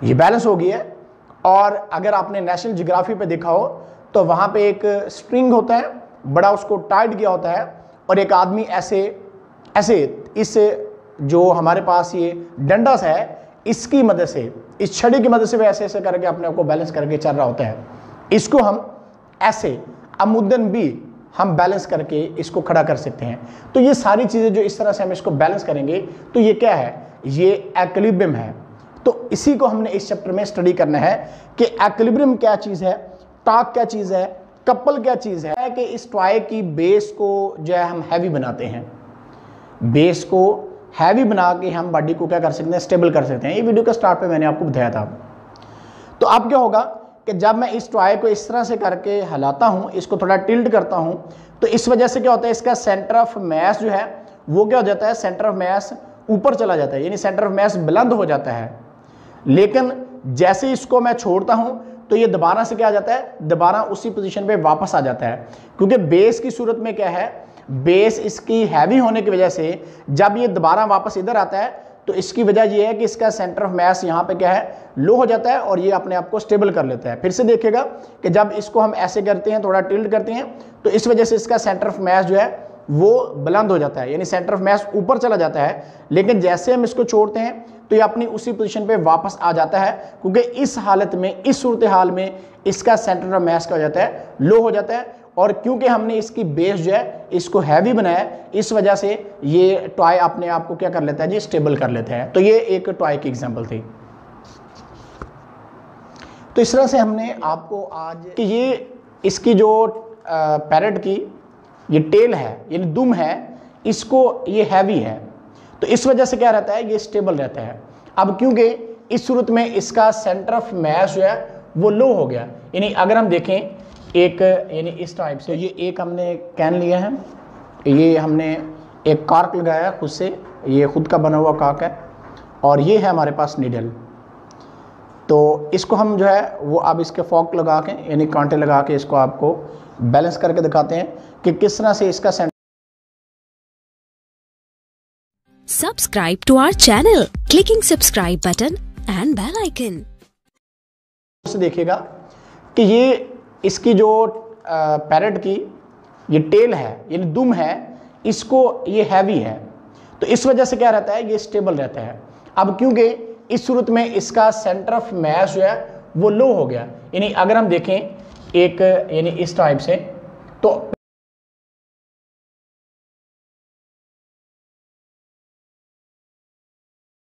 ये बैलेंस हो गई है। और अगर आपने नेशनल ज्योग्राफी पे देखा हो तो वहाँ पे एक स्ट्रिंग होता है बड़ा, उसको टाइट किया होता है और एक आदमी ऐसे ऐसे इस जो हमारे पास ये डंडा है इसकी मदद से, इस छड़ी की मदद से वह ऐसे ऐसे करके अपने आप को बैलेंस करके चल रहा होता है। इसको हम ऐसे अमुदन भी हम बैलेंस करके इसको खड़ा कर सकते हैं। तो ये सारी चीज़ें जो इस तरह से हम इसको बैलेंस करेंगे तो ये क्या है, ये इक्विलिब्रियम है। तो इसी को हमने इस चैप्टर में स्टडी करना है कि इक्विलिब्रियम क्या चीज़ है, टॉर्क क्या चीज़ है, कपल क्या चीज़ है। कि इस टॉय की बेस को जो है हम हैवी बनाते हैं, बेस को हैवी बना के हम बॉडी को क्या कर सकते हैं, स्टेबल कर सकते हैं। ये वीडियो के स्टार्ट पे मैंने आपको बताया था। तो अब क्या होगा कि जब मैं इस टॉय को इस तरह से करके हिलाता हूँ, इसको थोड़ा टिल्ट करता हूँ, तो इस वजह से क्या होता है, इसका सेंटर ऑफ मैस जो है वो क्या हो जाता है, सेंटर ऑफ मैस ऊपर चला जाता है, यानी सेंटर ऑफ मैस बुलंद हो जाता है। लेकिन जैसे इसको मैं छोड़ता हूँ तो ये दोबारा से क्या आ जाता है, दोबारा उसी पोजीशन पे वापस आ जाता है। क्योंकि बेस की सूरत में क्या है, बेस इसकी हैवी होने की वजह से जब ये दोबारा वापस इधर आता है तो इसकी वजह ये है कि इसका सेंटर ऑफ मैस यहाँ पे क्या है, लो हो जाता है और ये अपने आप को स्टेबल कर लेता है। फिर से देखिएगा कि जब इसको हम ऐसे करते हैं, थोड़ा टिल्ट करते हैं, तो इस वजह से इसका सेंटर ऑफ मैस जो है वो बुलंद हो जाता है, यानी सेंटर ऑफ मैस ऊपर चला जाता है। लेकिन जैसे हम इसको छोड़ते हैं तो ये अपनी उसी पोजीशन पे वापस आ जाता है, क्योंकि इस हालत में, इस सूरत हाल में इसका सेंटर ऑफ मैस क्या हो जाता है, लो हो जाता है। और क्योंकि हमने इसकी बेस जो है इसको हैवी बनाया, इस वजह से ये टॉय अपने आप को क्या कर लेता है जी, स्टेबल कर लेता है। तो ये एक टॉय की एग्जांपल थी। तो इस तरह से हमने आपको आज कि ये इसकी जो पैरट की ये टेल है, यानी दुम है, इसको ये हैवी है, तो इस वजह से क्या रहता है, ये स्टेबल रहता है। अब क्योंकि इस सूरत में इसका सेंटर ऑफ मैस जो है वो लो हो गया, यानी अगर हम देखें एक, यानी इस टाइप से, ये एक हमने कैन लिया है, ये हमने एक कार्क लगाया है खुद से, ये खुद का बना हुआ कार्क है, और ये है हमारे पास नीडल। तो इसको हम जो है वो अब इसके फॉक लगा के, यानी कांटे लगा के इसको आपको बैलेंस करके दिखाते हैं कि किस तरह से इसका centre. Subscribe to our channel, clicking subscribe button and bell icon. से देखिएगा कि ये इसकी जो पैरट की ये टेल है, यानी दुम है, इसको ये हैवी है, तो इस वजह से क्या रहता है, ये स्टेबल रहता है। अब क्योंकि इस सूरत में इसका सेंटर ऑफ मैस जो है वो लो हो गया, यानी अगर हम देखें एक, यानी इस टाइप से, तो